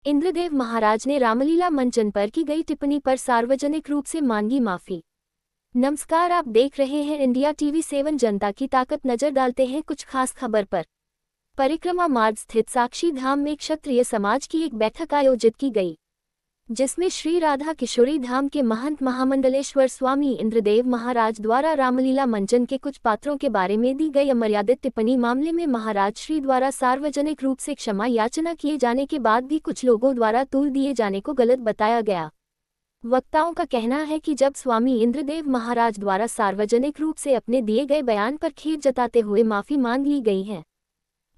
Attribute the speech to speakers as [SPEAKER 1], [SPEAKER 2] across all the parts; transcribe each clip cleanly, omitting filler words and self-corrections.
[SPEAKER 1] इंद्रदेव महाराज ने रामलीला मंचन पर की गई टिप्पणी पर सार्वजनिक रूप से मांगी माफी। नमस्कार, आप देख रहे हैं इंडिया टीवी 7 जनता की ताकत। नजर डालते हैं कुछ खास खबर पर। परिक्रमा मार्ग स्थित साक्षी धाम में क्षत्रिय समाज की एक बैठक आयोजित की गई, जिसमें श्री राधा किशोरी धाम के महंत महामंडलेश्वर स्वामी इंद्रदेव महाराज द्वारा रामलीला मंचन के कुछ पात्रों के बारे में दी गई अमर्यादित टिप्पणी मामले में महाराज श्री द्वारा सार्वजनिक रूप से क्षमा याचना किए जाने के बाद भी कुछ लोगों द्वारा तूल दिए जाने को गलत बताया गया। वक्ताओं का कहना है कि जब स्वामी इंद्रदेव महाराज द्वारा सार्वजनिक रूप से अपने दिए गए बयान पर खेद जताते हुए माफी मांग ली गई है,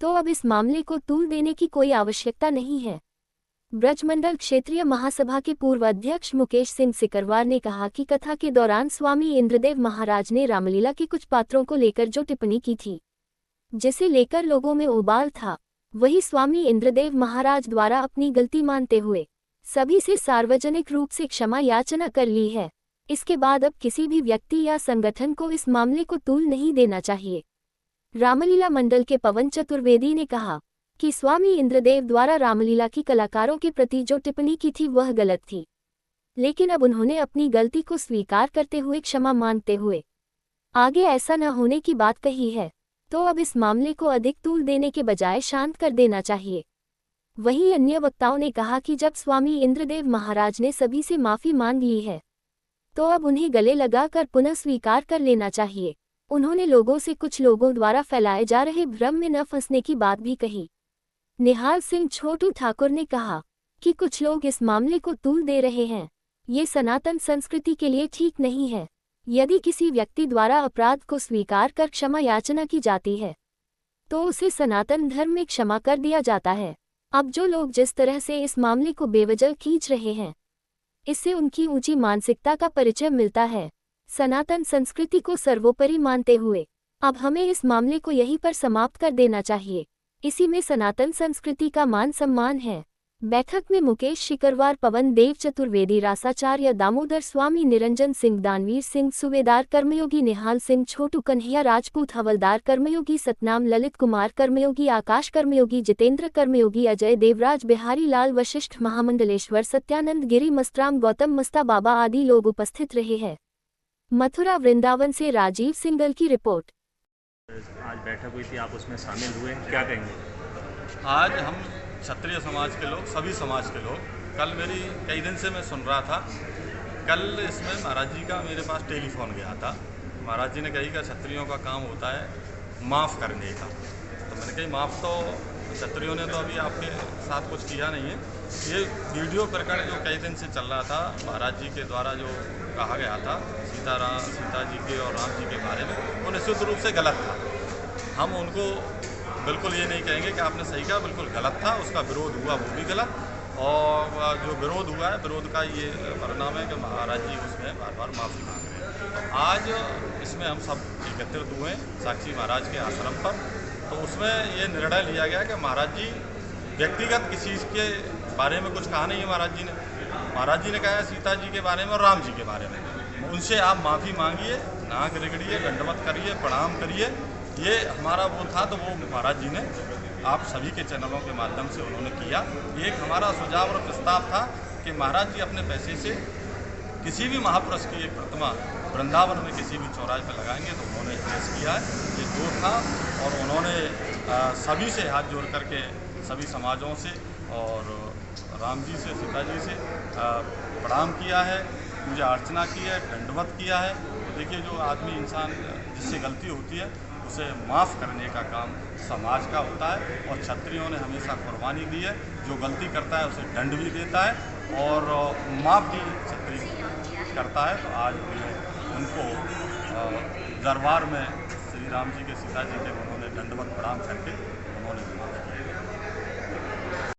[SPEAKER 1] तो अब इस मामले को तूल देने की कोई आवश्यकता नहीं है। ब्रजमंडल क्षेत्रीय महासभा के पूर्व अध्यक्ष मुकेश सिंह सिकरवार ने कहा कि कथा के दौरान स्वामी इंद्रदेव महाराज ने रामलीला के कुछ पात्रों को लेकर जो टिप्पणी की थी, जिसे लेकर लोगों में उबाल था, वही स्वामी इंद्रदेव महाराज द्वारा अपनी गलती मानते हुए सभी से सार्वजनिक रूप से क्षमा याचना कर ली है। इसके बाद अब किसी भी व्यक्ति या संगठन को इस मामले को तूल नहीं देना चाहिए। रामलीला मंडल के पवन चतुर्वेदी ने कहा कि स्वामी इंद्रदेव द्वारा रामलीला की कलाकारों के प्रति जो टिप्पणी की थी वह गलत थी, लेकिन अब उन्होंने अपनी गलती को स्वीकार करते हुए क्षमा मांगते हुए आगे ऐसा न होने की बात कही है, तो अब इस मामले को अधिक तूल देने के बजाय शांत कर देना चाहिए। वहीं अन्य वक्ताओं ने कहा कि जब स्वामी इंद्रदेव महाराज ने सभी से माफी मांग ली है, तो अब उन्हें गले लगाकर पुनः स्वीकार कर लेना चाहिए। उन्होंने लोगों से कुछ लोगों द्वारा फैलाए जा रहे भ्रम में न फंसने की बात भी कही। निहाल सिंह छोटू ठाकुर ने कहा कि कुछ लोग इस मामले को तूल दे रहे हैं, ये सनातन संस्कृति के लिए ठीक नहीं है। यदि किसी व्यक्ति द्वारा अपराध को स्वीकार कर क्षमा याचना की जाती है, तो उसे सनातन धर्म में क्षमा कर दिया जाता है। अब जो लोग जिस तरह से इस मामले को बेवजह खींच रहे हैं, इससे उनकी ऊंची मानसिकता का परिचय मिलता है। सनातन संस्कृति को सर्वोपरि मानते हुए अब हमें इस मामले को यहीं पर समाप्त कर देना चाहिए। इसी में सनातन संस्कृति का मान सम्मान है। बैठक में मुकेश शिकरवार, पवन देव चतुर्वेदी, रासाचार्य दामोदर स्वामी, निरंजन सिंह, दानवीर सिंह, सूबेदार कर्मयोगी निहाल सिंह, छोटू कन्हैया राजपूत, हवलदार कर्मयोगी सतनाम, ललित कुमार कर्मयोगी, आकाश कर्मयोगी, जितेंद्र कर्मयोगी, अजय देवराज, बिहारी लाल वशिष्ठ, महामंडलेश्वर, सत्यानंद गिरी, मस्तराम, गौतम मस्ता बाबा आदि लोग उपस्थित रहे हैं। मथुरा वृंदावन से राजीव सिंगल की रिपोर्ट।
[SPEAKER 2] आज बैठक हुई थी, आप उसमें शामिल हुए, क्या कहेंगे?
[SPEAKER 3] आज हम क्षत्रिय समाज के लोग, सभी समाज के लोग, कल मेरी कई दिन से मैं सुन रहा था, कल इसमें महाराज जी का मेरे पास टेलीफोन गया था। महाराज जी ने कही कि क्षत्रियों का काम होता है माफ़ करने का। तो मैंने कही माफ़ तो क्षत्रियों ने तो अभी आपके साथ कुछ किया नहीं है। ये वीडियो प्रकरण जो कई दिन से चल रहा था, महाराज जी के द्वारा जो कहा गया था सीता जी के और राम जी के बारे में, वो निश्चित रूप से गलत था। हम उनको बिल्कुल ये नहीं कहेंगे कि आपने सही कहा, बिल्कुल गलत था। उसका विरोध हुआ, वो भी गलत, और जो विरोध हुआ है, विरोध का ये परिणाम है कि महाराज जी उसमें बार बार माफ़ी मांग रहे हैं। तो आज इसमें हम सब एकत्रित हुए साक्षी महाराज के आश्रम पर। तो उसमें ये निर्णय लिया गया कि महाराज जी व्यक्तिगत किसी के बारे में कुछ कहा नहीं है। महाराज जी ने कहा है सीता जी के बारे में और राम जी के बारे में। उनसे आप माफ़ी मांगिए, नाक रगड़िए, दंडवत करिए, प्रणाम करिए। ये हमारा वो था, तो वो महाराज जी ने आप सभी के चैनलों के माध्यम से उन्होंने किया। एक हमारा सुझाव और प्रस्ताव था कि महाराज जी अपने पैसे से किसी भी महापुरुष की एक प्रतिमा वृंदावन में किसी भी चौराहे पर लगाएंगे, तो उन्होंने पेश किया है। ये दो था, और उन्होंने सभी से हाथ जोड़ करके सभी समाजों से और राम जी से, सीता जी से प्रणाम किया है, पूजा अर्चना की है, दंडवत किया है। तो देखिए, जो आदमी इंसान जिससे गलती होती है उसे माफ़ करने का काम समाज का होता है, और क्षत्रियों ने हमेशा कुर्बानी दी है। जो गलती करता है उसे दंड भी देता है और माफ़ भी क्षत्रिय करता है। तो आज उनको दरबार में श्री राम जी के, सीता जी के उन्होंने दंडवत प्रणाम करके उन्होंने